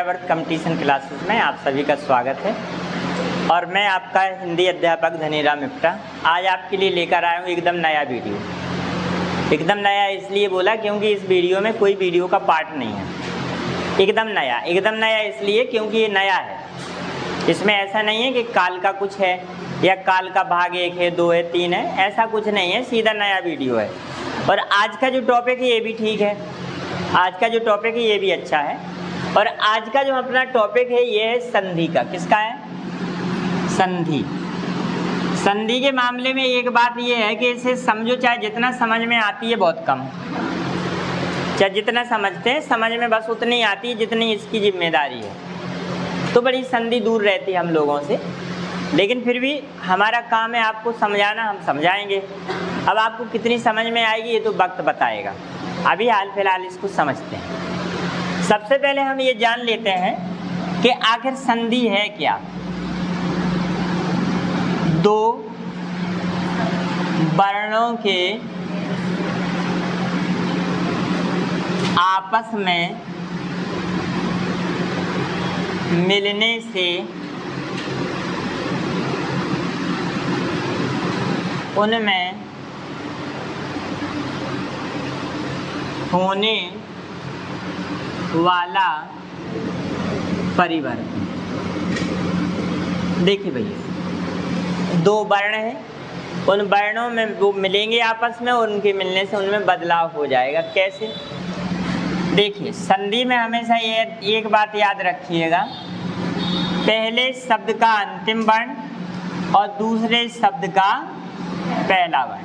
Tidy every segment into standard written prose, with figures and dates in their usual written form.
Aryavart competition classes में आप सभी का स्वागत है और मैं आपका हिंदी अध्यापक धनीराम मिप्टा आज आपके लिए लेकर आया हूँ एकदम नया वीडियो। एकदम नया इसलिए बोला क्योंकि इस वीडियो में कोई वीडियो का पार्ट नहीं है। एकदम नया इसलिए क्योंकि ये नया है। इसमें ऐसा नहीं है कि काल का कुछ है या काल का भाग 1 है, 2 है, 3 है, ऐसा कुछ नहीं है, सीधा नया वीडियो है। और आज का जो टॉपिक है ये भी ठीक है, आज का जो टॉपिक है ये भी अच्छा है। और आज का जो अपना टॉपिक है ये है संधि का। किसका है? संधि। संधि के मामले में एक बात ये है कि इसे समझो, चाहे जितना समझ में आती है बहुत कम, चाहे जितना समझते हैं समझ में बस उतनी आती है जितनी इसकी जिम्मेदारी है। तो बड़ी संधि दूर रहती है हम लोगों से, लेकिन फिर भी हमारा काम है आपको समझाना, हम समझाएंगे। अब आपको कितनी समझ में आएगी ये तो वक्त बताएगा। अभी हाल फिलहाल इसको समझते हैं। सबसे पहले हम ये जान लेते हैं कि आखिर संधि है क्या। दो वर्णों के आपस में मिलने से उनमें होने वाला परिवर्तन। देखिए भैया, दो वर्ण हैं, उन वर्णों में वो मिलेंगे आपस में और उनके मिलने से उनमें बदलाव हो जाएगा। कैसे? देखिए, संधि में हमेशा ये एक बात याद रखिएगा, पहले शब्द का अंतिम वर्ण और दूसरे शब्द का पहला वर्ण,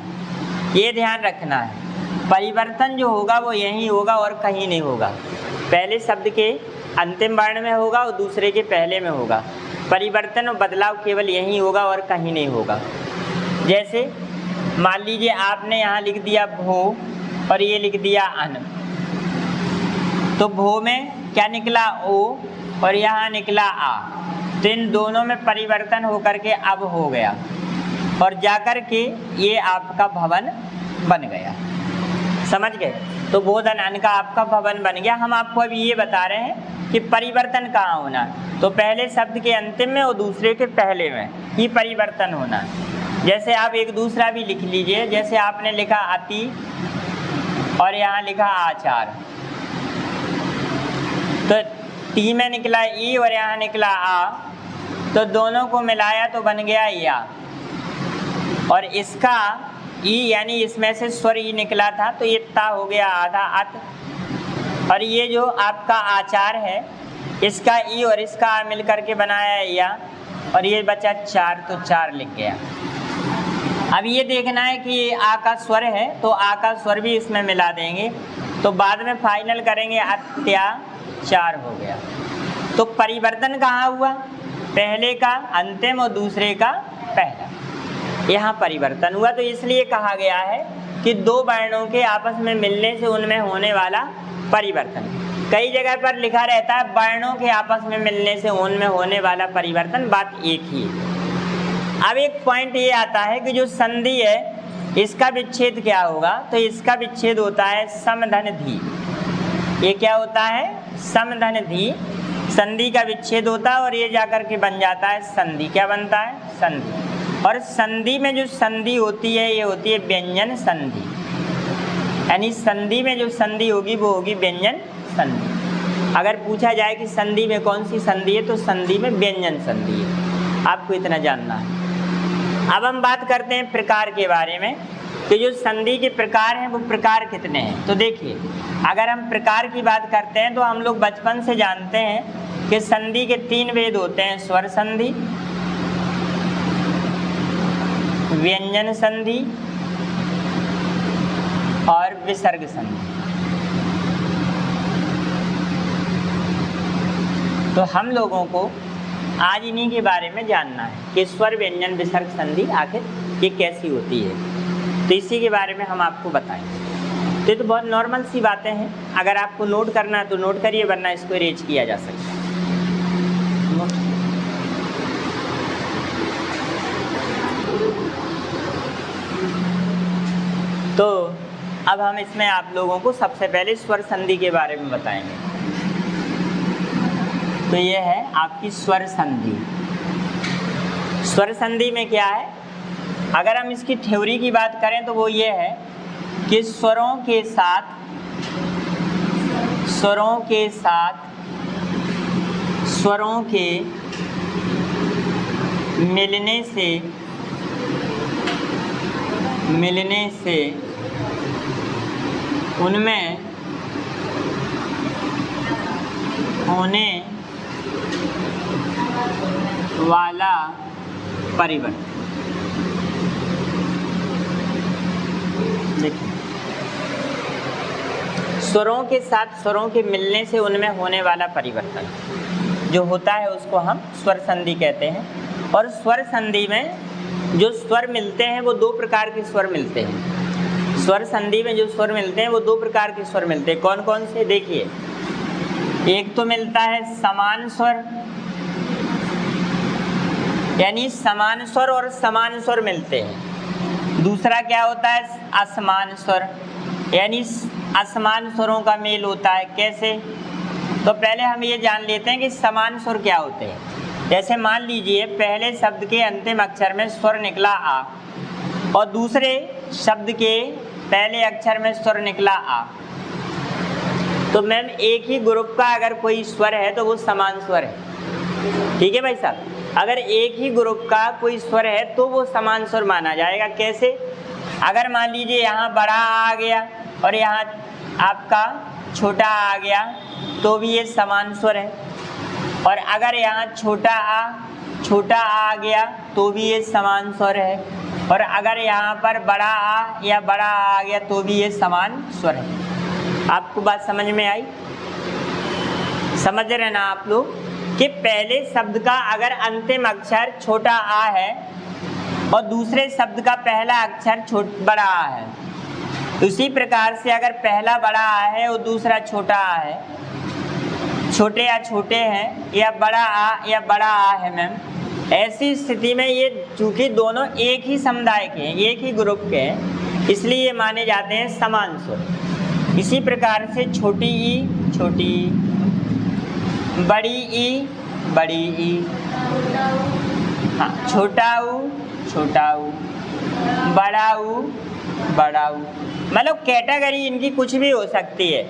ये ध्यान रखना है। परिवर्तन जो होगा वो यहीं होगा और कहीं नहीं होगा। पहले शब्द के अंतिम वर्ण में होगा और दूसरे के पहले में होगा। परिवर्तन और बदलाव केवल यहीं होगा और कहीं नहीं होगा। जैसे मान लीजिए आपने यहाँ लिख दिया भो और ये लिख दिया अन, तो भो में क्या निकला? ओ, और यहाँ निकला आ। तो इन दोनों में परिवर्तन होकर के अब हो गया और जाकर के ये आपका भवन बन गया। समझ गए? तो बोधन अन का आपका भवन बन गया। हम आपको अभी ये बता रहे हैं कि परिवर्तन कहाँ होना है। तो पहले शब्द के अंतिम में और दूसरे के पहले में ही परिवर्तन होना है। जैसे आप एक दूसरा भी लिख लीजिए, जैसे आपने लिखा अति और यहाँ लिखा आचार, तो टी में निकला ई और यहाँ निकला आ, तो दोनों को मिलाया तो बन गया या। और इसका ई यानी इसमें से स्वर ई निकला था तो ये ता हो गया आधा अत। और ये जो आपका आचार है इसका ई और इसका आ मिल करके बनाया या, और ये बचा चार, तो चार लिख गया। अब ये देखना है कि आ का स्वर है तो आ का स्वर भी इसमें मिला देंगे, तो बाद में फाइनल करेंगे अत्याचार हो गया। तो परिवर्तन कहाँ हुआ? पहले का अंतिम और दूसरे का पहला, यहाँ परिवर्तन हुआ। तो इसलिए कहा गया है कि दो वर्णों के आपस में मिलने से उनमें होने वाला परिवर्तन। कई जगह पर लिखा रहता है वर्णों के आपस में मिलने से उनमें होने वाला परिवर्तन, बात एक ही है। अब एक पॉइंट ये आता है कि जो संधि है इसका विच्छेद क्या होगा? तो इसका विच्छेद होता है समधन धी। ये क्या होता है? समधन धी। संधि का विच्छेद होता है और ये जाकर के बन जाता है संधि। क्या बनता है? संधि। और संधि में जो संधि होती है ये होती है व्यंजन संधि, यानी संधि में जो संधि होगी वो होगी व्यंजन संधि। अगर पूछा जाए कि संधि में कौन सी संधि है तो संधि में व्यंजन संधि है। आपको इतना जानना है। अब हम बात करते हैं प्रकार के बारे में कि जो संधि के प्रकार हैं वो प्रकार कितने हैं। तो देखिए, अगर हम प्रकार की बात करते हैं तो हम लोग बचपन से जानते हैं कि संधि के 3 भेद होते हैं, स्वर संधि, व्यंजन संधि और विसर्ग संधि। तो हम लोगों को आज इन्हीं के बारे में जानना है कि स्वर व्यंजन विसर्ग संधि आखिर ये कैसी होती है। तो इसी के बारे में हम आपको बताएंगे। तो ये तो बहुत नॉर्मल सी बातें हैं। अगर आपको नोट करना है तो नोट करिए, वरना इसको इरेज किया जा सकता है। तो अब हम इसमें आप लोगों को सबसे पहले स्वर संधि के बारे में बताएंगे। तो ये है आपकी स्वर संधि। स्वर संधि में क्या है, अगर हम इसकी थ्योरी की बात करें तो वो ये है कि स्वरों के साथ स्वरों के मिलने से उनमें होने वाला परिवर्तन। देखिए, स्वरों के साथ स्वरों के मिलने से उनमें होने वाला परिवर्तन जो होता है उसको हम स्वर संधि कहते हैं। और स्वर संधि में जो स्वर मिलते हैं वो दो प्रकार के स्वर मिलते हैं। स्वर संधि में जो स्वर मिलते हैं वो दो प्रकार के स्वर मिलते हैं। कौन कौन से, देखिए, एक तो मिलता है समान स्वर, यानी समान स्वर और समान स्वर मिलते हैं। दूसरा क्या होता है, असमान स्वर, यानी असमान स्वरों का मेल होता है। कैसे, तो पहले हम ये जान लेते हैं कि समान स्वर क्या होते हैं। जैसे मान लीजिए पहले शब्द के अंतिम अक्षर में स्वर निकला आ और दूसरे शब्द के पहले अक्षर में स्वर निकला आ, तो मैम एक ही ग्रुप का अगर कोई स्वर है तो वो समान स्वर है। ठीक है भाई साहब, अगर एक ही ग्रुप का कोई स्वर है तो वो समान स्वर माना जाएगा। कैसे, अगर मान लीजिए यहाँ बड़ा आ गया और यहाँ आपका छोटा आ गया तो भी ये समान स्वर है, और अगर यहाँ छोटा आ गया तो भी ये समान स्वर है, और अगर यहाँ पर बड़ा आ या बड़ा आ गया तो भी ये समान स्वर है। आपको बात समझ में आई? समझ रहे ना आप लोग कि पहले शब्द का अगर अंतिम अक्षर छोटा आ है और दूसरे शब्द का पहला अक्षर बड़ा आ है, उसी प्रकार से अगर पहला बड़ा आ है और दूसरा छोटा आ है, छोटे या छोटे हैं या बड़ा आ है मैम, ऐसी स्थिति में ये चूंकि दोनों एक ही समुदाय के हैं, एक ही ग्रुप के हैं, इसलिए ये माने जाते हैं समान स्वर। इसी प्रकार से छोटी ई छोटी ई, बड़ी ई बड़ी ई, हाँ, छोटा ऊ छोटा ऊ, बड़ा ऊ बड़ा ऊ, मतलब कैटेगरी इनकी कुछ भी हो सकती है।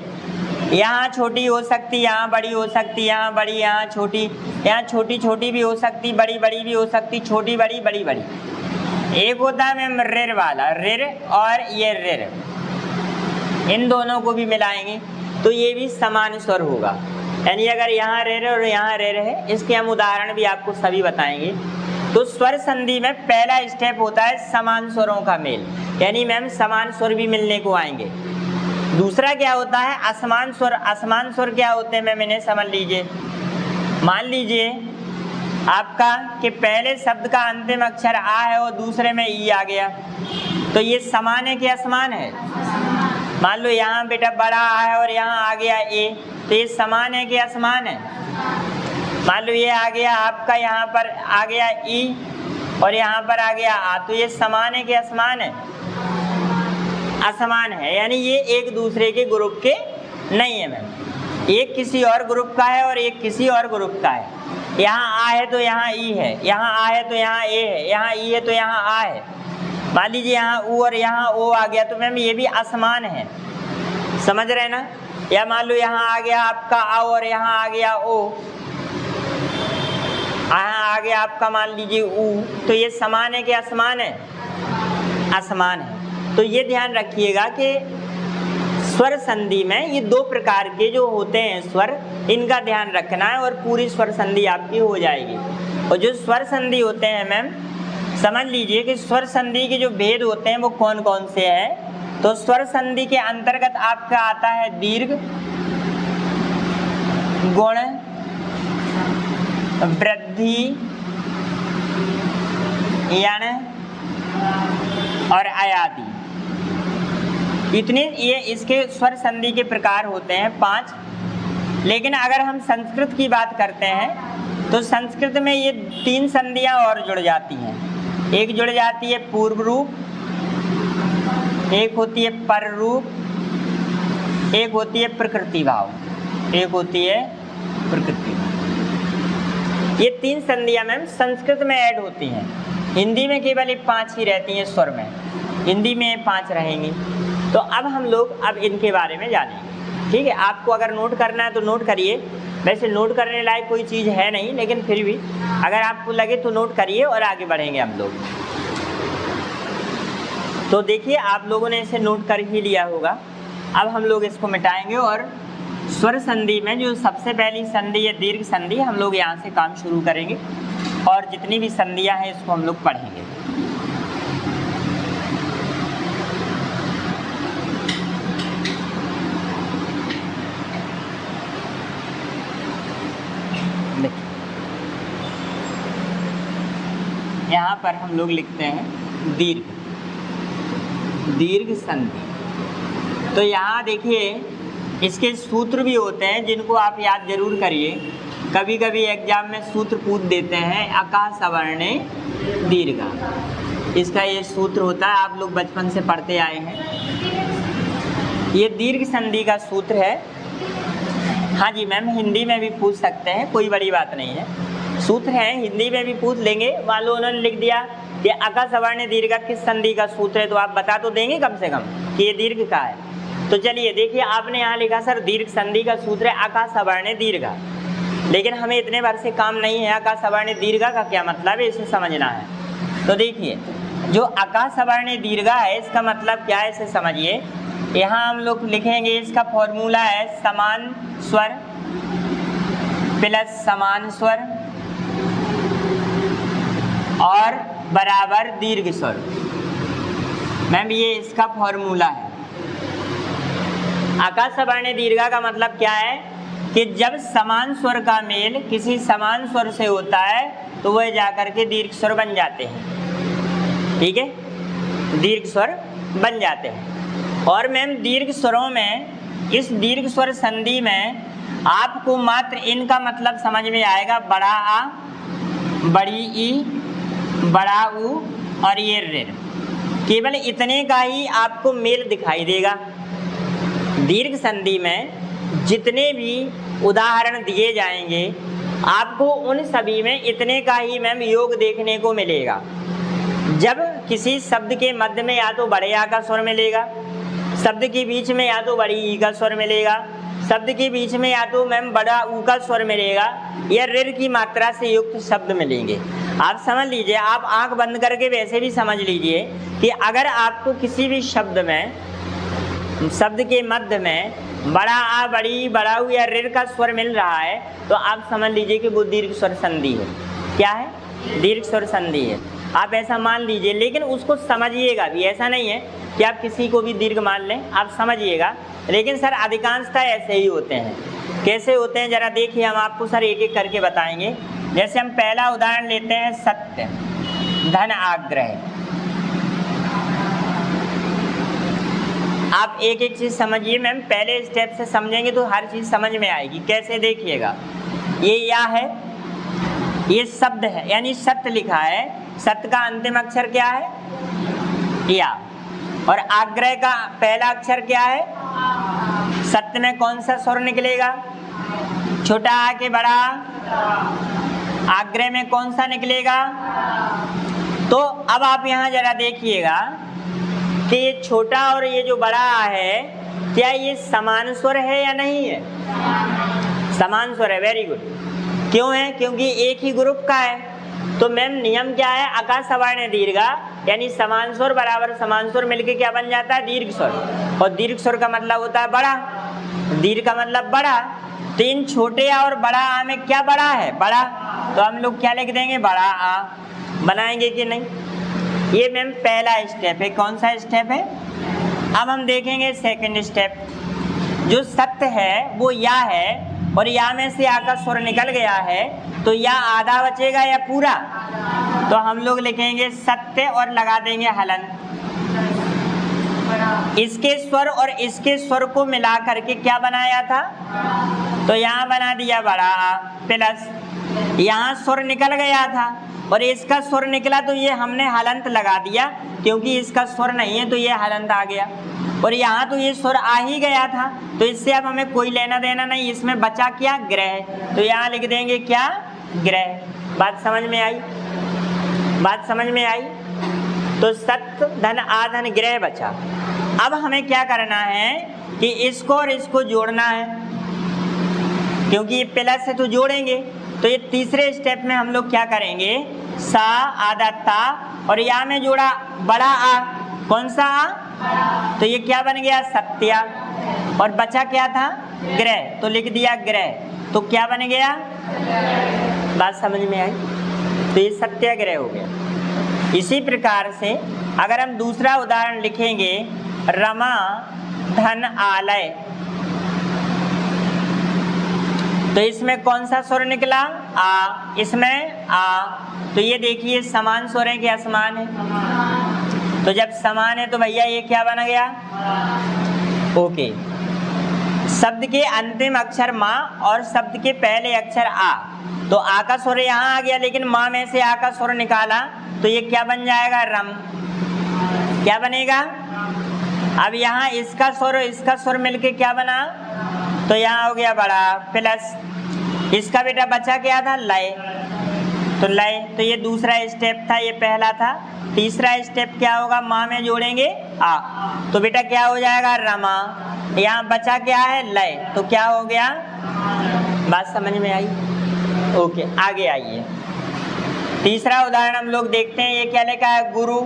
यहाँ छोटी हो सकती, यहाँ बड़ी हो सकती, यहाँ बड़ी यहाँ छोटी, यहाँ छोटी छोटी भी हो सकती, बड़ी बड़ी भी हो सकती, छोटी बड़ी बड़ी बड़ी। एक होता है मैम रिर वाला, रिर और ये रिर, इन दोनों को भी मिलाएंगे तो ये भी समान स्वर होगा। यानी अगर यहाँ रिर और यहाँ रिर है, इसके हम उदाहरण भी आपको सभी बताएंगे। तो स्वर संधि में पहला स्टेप होता है समान स्वरों का मेल, यानी मैम समान स्वर भी मिलने को आएंगे। दूसरा क्या होता है असमान स्वर। असमान स्वर क्या होते हैं मैम, इन्हें समझ लीजिए। मान लीजिए आपका कि पहले शब्द का अंतिम अक्षर आ है और दूसरे में ई आ गया, तो ये समान है कि असमान है? मान लो यहाँ बेटा बड़ा आ है और यहाँ आ गया ए, तो ये समान है कि असमान है? मान लो ये आ गया आपका, यहाँ पर आ गया ई और यहाँ पर आ गया आ, तो ये समान है कि असमान है? असमान है, यानी ये एक दूसरे के ग्रुप के नहीं है मैम। एक किसी और ग्रुप का है और एक किसी और ग्रुप का है। यहाँ आ है तो यहाँ ई है, यहाँ आ है तो यहाँ ए है, यहाँ ई है तो यहाँ आ है। मान लीजिए यहाँ ऊ और यहाँ ओ आ गया तो मैम ये भी असमान है, समझ रहे ना? या मान लो यहाँ आ गया आपका आ और यहाँ आ गया ओ, यहाँ आ गया आपका मान लीजिए ऊ, तो ये समान है कि असमान है? असमान है। तो ये ध्यान रखिएगा कि स्वर संधि में ये दो प्रकार के जो होते हैं स्वर, इनका ध्यान रखना है और पूरी स्वर संधि आपकी हो जाएगी। और जो स्वर संधि होते हैं मैम, समझ लीजिए कि स्वर संधि के जो भेद होते हैं वो कौन कौन से हैं। तो स्वर संधि के अंतर्गत आपका आता है दीर्घ, गुण, वृद्धि, यण और अयादि। इतने ये इसके स्वर संधि के प्रकार होते हैं 5। लेकिन अगर हम संस्कृत की बात करते हैं तो संस्कृत में ये 3 संधियां और जुड़ जाती हैं। एक जुड़ जाती है पूर्व रूप, एक होती है पर रूप, एक होती है प्रकृति भाव, एक होती है प्रकृति भाव। ये 3 संधियां मैम संस्कृत में ऐड होती हैं, हिंदी में केवल 5 ही रहती हैं स्वर में, हिंदी में 5 रहेंगी। तो अब हम लोग अब इनके बारे में जानेंगे, ठीक है। आपको अगर नोट करना है तो नोट करिए, वैसे नोट करने लायक कोई चीज़ है नहीं, लेकिन फिर भी अगर आपको लगे तो नोट करिए और आगे बढ़ेंगे हम लोग। तो देखिए आप लोगों ने इसे नोट कर ही लिया होगा। अब हम लोग इसको मिटाएंगे और स्वर संधि में जो सबसे पहली संधि है दीर्घ संधि, हम लोग यहाँ से काम शुरू करेंगे और जितनी भी संधियाँ हैं इसको हम लोग पढ़ेंगे। यहाँ पर हम लोग लिखते हैं दीर्घ संधि। तो यहाँ देखिए इसके सूत्र भी होते हैं जिनको आप याद जरूर करिए, कभी कभी एग्जाम में सूत्र पूछ देते हैं अका सवर्णे दीर्घा, इसका ये सूत्र होता है, आप लोग बचपन से पढ़ते आए हैं। ये दीर्घ संधि का सूत्र है। हाँ जी मैम, हिंदी में भी पूछ सकते हैं, कोई बड़ी बात नहीं है, सूत्र है हिंदी में भी पूछ लेंगे। मान लो उन्होंने लिख दिया कि अका सवर्ण दीर्घ किस संधि का सूत्र है, तो आप बता तो देंगे कम से कम कि ये दीर्घ का है। तो चलिए देखिए आपने यहाँ लिखा सर दीर्घ संधि का सूत्र है अका सवर्ण दीर्घा, लेकिन हमें इतने भर से काम नहीं है, अका सवर्ण दीर्घा का क्या मतलब है इसे समझना है। तो देखिए जो अका सवर्ण दीर्घा है इसका मतलब क्या है इसे समझिए। यहाँ हम लोग लिखेंगे, इसका फॉर्मूला है समान स्वर प्लस समान स्वर और बराबर दीर्घ स्वर। मैम ये इसका फॉर्मूला है। अका सवर्ण दीर्घा का मतलब क्या है कि जब समान स्वर का मेल किसी समान स्वर से होता है तो वह जाकर के दीर्घ स्वर बन जाते हैं, ठीक है, दीर्घ स्वर बन जाते हैं। और मैम दीर्घ स्वरों में इस दीर्घ स्वर संधि में आपको मात्र इनका मतलब समझ में आएगा, बड़ा आ, बड़ी ई, बड़ा ऊ और ये ऋ, केवल इतने का ही आपको मेल दिखाई देगा। दीर्घ संधि में जितने भी उदाहरण दिए जाएंगे आपको उन सभी में इतने का ही मैम योग देखने को मिलेगा। जब किसी शब्द के मध्य में या तो बड़े आ का स्वर मिलेगा, शब्द के बीच में या तो बड़ी ई का स्वर मिलेगा, शब्द के बीच में या तो मैम बड़ा ऊ का स्वर मिलेगा, या ऋ की मात्रा से युक्त शब्द मिलेंगे। आप समझ लीजिए, आप आंख बंद करके वैसे भी समझ लीजिए कि अगर आपको किसी भी शब्द में, शब्द के मध्य में बड़ा आ, बड़ी, बड़ा ऊ या ऋ का स्वर मिल रहा है तो आप समझ लीजिए कि वो दीर्घ स्वर संधि है। क्या है? दीर्घ स्वर संधि है। आप ऐसा मान लीजिए, लेकिन उसको समझिएगा भी, ऐसा नहीं है कि आप किसी को भी दीर्घ मान लें, आप समझिएगा। लेकिन सर अधिकांशतः ऐसे ही होते हैं। कैसे होते हैं जरा देखिए, हम आपको सर एक एक करके बताएंगे। जैसे हम पहला उदाहरण लेते हैं, सत्य धन आग्रह। आप एक एक चीज समझिए मैम, पहले स्टेप से समझेंगे तो हर चीज समझ में आएगी। कैसे देखिएगा, ये या है, ये शब्द है यानी सत्य लिखा है, सत्य का अंतिम अक्षर क्या है? या। और आग्रह का पहला अक्षर क्या है? सत्य में कौन सा स्वर निकलेगा? छोटा आ के बड़ा। आग्रह में कौन सा निकलेगा? तो अब आप यहाँ जरा देखिएगा कि ये छोटा और ये जो बड़ा आ है, क्या ये समान स्वर है या नहीं है? समान स्वर है, वेरी गुड। क्यों है? क्योंकि एक ही ग्रुप का है। तो मैम नियम क्या है? अका सवर्ण दीर्घा यानी समान स्वर बराबर समान स्वर मिलके क्या बन जाता है? दीर्घ स्वर। और दीर्घ स्वर का मतलब होता है बड़ा, दीर्घ का मतलब बड़ा। तो इन छोटे आ और बड़ा आ में क्या बड़ा है? बड़ा। तो हम लोग क्या लिख देंगे? बड़ा आ। बनाएंगे कि नहीं? ये मैम पहला स्टेप है। कौन सा स्टेप है? अब हम देखेंगे सेकंड स्टेप। जो सत्य है वो या है और या में से आ का स्वर निकल गया है, तो या आधा बचेगा या पूरा? तो हम लोग लिखेंगे सत्य और लगा देंगे हलंत। इसके स्वर और इसके स्वर को मिला करके क्या बनाया था? तो यहाँ बना दिया बड़ा आ प्लस, यहाँ स्वर निकल गया था और इसका स्वर निकला तो ये हमने हलंत लगा दिया, क्योंकि इसका स्वर नहीं है तो ये हलंत आ गया। और यहाँ तो ये स्वर आ ही गया था, तो इससे अब हमें कोई लेना देना नहीं। इसमें बचा क्या? ग्रह। तो यहाँ लिख देंगे क्या? ग्रह। बात समझ में आई? बात समझ में आई? तो सत धन आ धन ग्रह बचा। अब हमें क्या करना है कि इसको और इसको जोड़ना है, क्योंकि ये प्लस है तो जोड़ेंगे। तो ये तीसरे स्टेप में हम लोग क्या करेंगे, सा आधा ता और या में जोड़ा बड़ा आ। कौन सा आ? तो ये क्या बन गया, सत्या। और बचा क्या था, ग्रह, तो लिख दिया ग्रह। तो क्या बन गया, बात समझ में आई? तो ये सत्याग्रह हो गया। इसी प्रकार से अगर हम दूसरा उदाहरण लिखेंगे, रमा धन आलय, तो इसमें कौन सा स्वर निकला, आ। इसमें आ, तो ये देखिए समान स्वर है कि असमान है? तो जब समान है तो भैया ये क्या बन गया, ओके। शब्द के अंतिम अक्षर माँ और शब्द के पहले अक्षर आ, तो आ का स्वर यहाँ आ गया, लेकिन माँ में से आ का स्वर निकाला तो ये क्या बन जाएगा, रम। क्या बनेगा? अब यहाँ इसका स्वर मिलके क्या बना, तो यहाँ हो गया बड़ा प्लस। इसका बेटा बचा क्या था, लय, तो लय। तो ये दूसरा स्टेप था, ये पहला था। तीसरा स्टेप क्या होगा, माँ में जोड़ेंगे आ, तो बेटा क्या हो जाएगा, रमा। यहाँ बचा क्या है, लय, तो क्या हो गया, बात समझ में आई? ओके, आगे आइए। तीसरा उदाहरण हम लोग देखते हैं। ये क्या लिखा है, गुरु,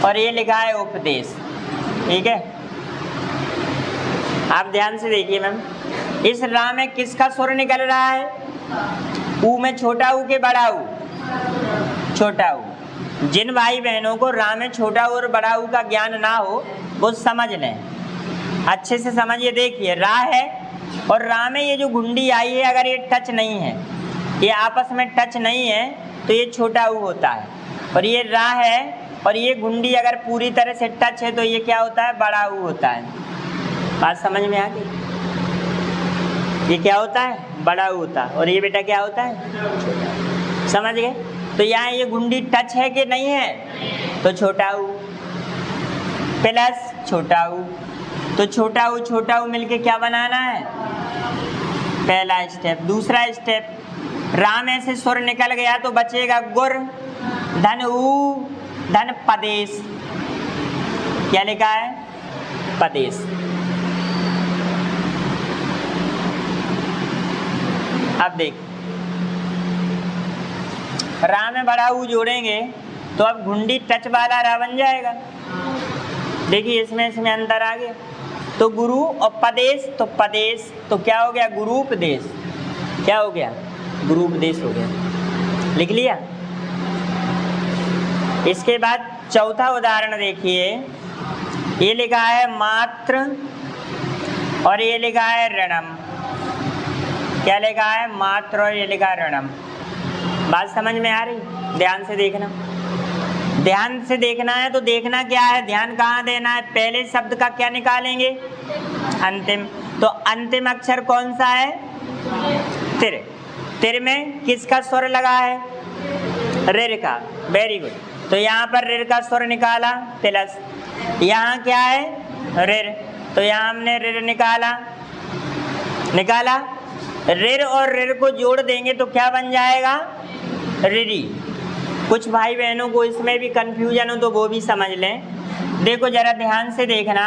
और ये लिखा है उपदेश। ठीक है, आप ध्यान से देखिए मैम, इस रा में किसका स्वर निकल रहा है, ऊ में छोटा ऊ के बड़ा ऊ, छोटा ऊ। जिन भाई बहनों को रा में छोटा ऊ और बड़ा ऊ का ज्ञान ना हो वो समझ लें, अच्छे से समझिए। देखिए रा है और रा में ये जो घुंडी आई है, अगर ये टच नहीं है, ये आपस में टच नहीं है, तो ये छोटा ऊ होता है। और ये रा है और ये घुंडी अगर पूरी तरह से टच है तो ये क्या होता है, बड़ा ऊ होता है। बात समझ में आ गई? ये क्या होता है, बड़ा ऊ होता है, और ये बेटा क्या होता है, समझ गए? तो यहाँ ये घुंडी टच है कि नहीं है, तो छोटा ऊ प्लस छोटा ऊ, तो छोटा ऊ मिलके क्या बनाना है, पहला स्टेप। दूसरा स्टेप, रा में से स्वर निकल गया तो बचेगा गुर, धन ऊ, धन पदेश। क्या लिखा है, पदेश। अब देख, रा में बड़ा ऊ जोड़ेंगे तो अब घुंडी टच वाला रा बन जाएगा। देखिए इसमें अंतर आ गया। तो गुरु और पदेश, तो पदेश, तो क्या हो गया, गुरुपदेश। क्या हो गया, गुरुपदेश हो गया। लिख लिया। इसके बाद चौथा उदाहरण देखिए, ये लिखा है मात्र और ये लिखा है ऋणम। क्या लिखा है, मात्र और ये लिखा है ऋणम। बात समझ में आ रही? ध्यान से देखना, ध्यान से देखना है। तो देखना क्या है, ध्यान कहाँ देना है, पहले शब्द का क्या निकालेंगे, अंतिम। तो अंतिम अक्षर कौन सा है, तिर। तिर में किसका स्वर लगा है, ऋ का। Very good. तो यहाँ पर ऋ का स्वर निकाला प्लस, यहाँ क्या है, ऋ, तो यहाँ हमने ऋ निकाला। ऋ और ऋ को जोड़ देंगे तो क्या बन जाएगा, ऋरी। कुछ भाई बहनों को इसमें भी कंफ्यूजन हो तो वो भी समझ लें। देखो जरा ध्यान से देखना,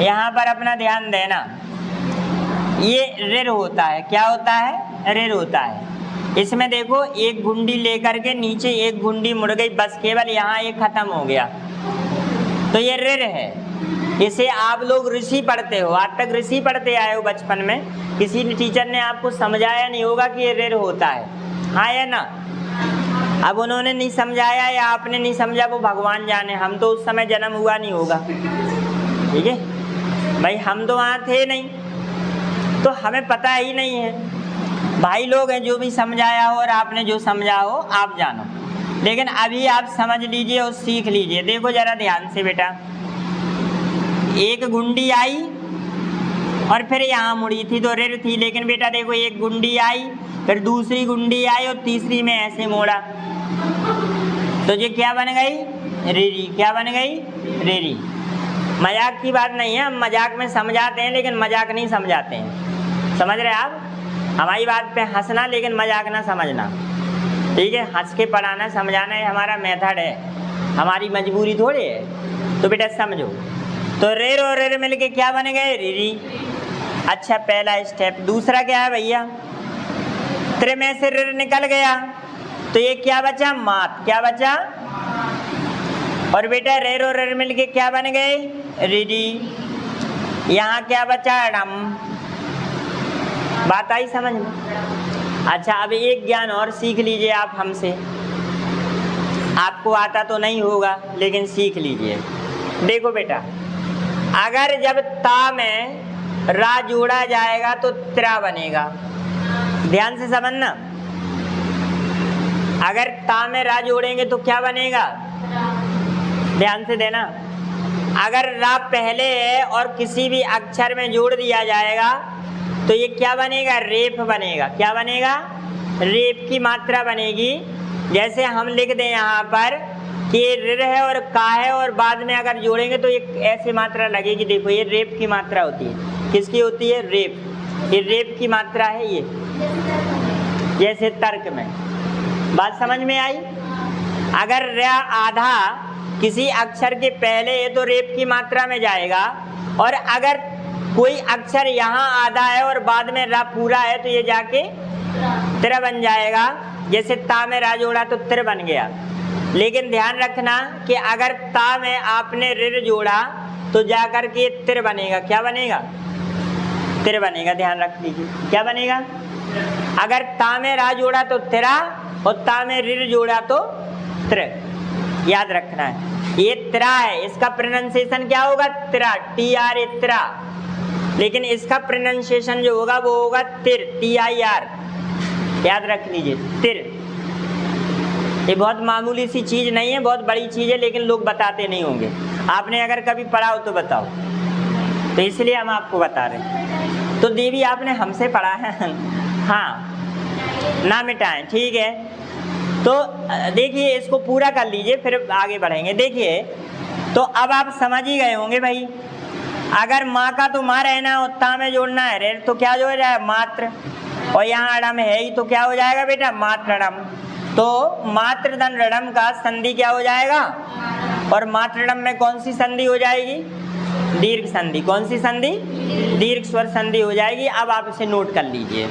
यहाँ पर अपना ध्यान देना। ये ऋ होता है, क्या होता है, ऋ होता है। इसमें देखो एक घुंडी लेकर के नीचे एक घुंडी मुड़ गई, बस केवल यहाँ एक खत्म हो गया, तो ये ऋ है। इसे आप लोग ऋषि पढ़ते हो, आज तक ऋषि पढ़ते आए हो बचपन में, किसी टीचर ने आपको समझाया नहीं होगा कि ये ऋ होता है, हाँ या ना। अब उन्होंने नहीं समझाया या आपने नहीं समझा, वो भगवान जाने, हम तो उस समय जन्म हुआ नहीं होगा। ठीक है भाई, हम तो वहाँ थे नहीं, तो हमें पता ही नहीं है। भाई लोग हैं जो भी समझाया हो और आपने जो समझा हो आप जानो, लेकिन अभी आप समझ लीजिए और सीख लीजिए। देखो जरा ध्यान से बेटा, एक घुंडी आई और फिर यहाँ मुड़ी थी तो ऋ थी, लेकिन बेटा देखो एक घुंडी आई, फिर दूसरी घुंडी आई और तीसरी में ऐसे मोड़ा, तो ये क्या बन गई, ऋरी। क्या बन गई, ऋरी। मजाक की बात नहीं है, हम मजाक में समझाते हैं लेकिन मजाक नहीं समझाते हैं, समझ रहे आप। हमारी बात पे हंसना लेकिन मजाक ना समझना, ठीक है। हंस के पढ़ाना समझाना है हमारा मेथड है, हमारी मजबूरी थोड़ी है। तो बेटा समझो, तो रेर और रेर मिलके क्या बन गए? रिरी। अच्छा पहला स्टेप। दूसरा क्या है भैया? त्रे में से रेर निकल गया तो ये क्या बचा? मात। क्या बचा? और बेटा रेर और रेर मिलके क्या बन गए? रिरी। यहाँ क्या बचा? डम। बात आई समझ में? अच्छा अब एक ज्ञान और सीख लीजिए आप हमसे, आपको आता तो नहीं होगा लेकिन सीख लीजिए। देखो बेटा, अगर जब ता में रा जोड़ा जाएगा तो त्रा बनेगा। ध्यान से समझना, अगर ता में रा जोड़ेंगे तो क्या बनेगा? ध्यान से देना। अगर रा पहले है और किसी भी अक्षर में जोड़ दिया जाएगा तो ये क्या बनेगा? रेप बनेगा। क्या बनेगा? रेप की मात्रा बनेगी। जैसे हम लिख दें यहाँ पर कि रिर है और का है और बाद में अगर जोड़ेंगे तो एक ऐसी मात्रा लगेगी। देखो ये रेप की मात्रा होती है। किसकी होती है? रेप। ये रेप की मात्रा है ये, जैसे तर्क में। बात समझ में आई? अगर रा आधा किसी अक्षर के पहले है तो रेप की मात्रा में जाएगा, और अगर कोई अक्षर यहाँ आधा है और बाद में रा पूरा है तो ये जाके तिर बन जाएगा। जैसे ता में रा जोड़ा तो तिर बन गया। लेकिन ध्यान रखना कि अगर ता में आपने रिर जोड़ा तो जाकर के तिर बनेगा। क्या बनेगा? तिर बनेगा। ध्यान रख लीजिए, क्या बनेगा? अगर ता में रा जोड़ा तो तिरा और ता में रिर जोड़ा तो तिर। याद रखना है, ये तिरा है, इसका प्रोनाउंसिएशन क्या होगा? तिरा। TR तिरा। लेकिन इसका प्रोनाउंसिएशन जो होगा वो होगा तिर। TIR। याद रख लीजिए, तिर। ये बहुत मामूली सी चीज नहीं है, बहुत बड़ी चीज है, लेकिन लोग बताते नहीं होंगे। आपने अगर कभी पढ़ा हो तो बताओ, तो इसलिए हम आपको बता रहे हैं। तो देवी आपने हमसे पढ़ा है हाँ, ना मिटाएं, ठीक है। तो देखिए इसको पूरा कर लीजिए फिर आगे बढ़ेंगे। देखिए तो अब आप समझ ही गए होंगे भाई, अगर माँ का तो माँ रहना है, उत्ता में जोड़ना है रेर, तो क्या जो हो जाएगा? मात्र। और यहाँ अड़म है ही तो क्या हो जाएगा बेटा? मात्रडम। तो मात्रदन रडम का संधि क्या हो जाएगा? और मात्रडम में कौन सी संधि हो जाएगी? दीर्घ संधि। कौन सी संधि? दीर्घ स्वर संधि हो जाएगी। अब आप इसे नोट कर लीजिए।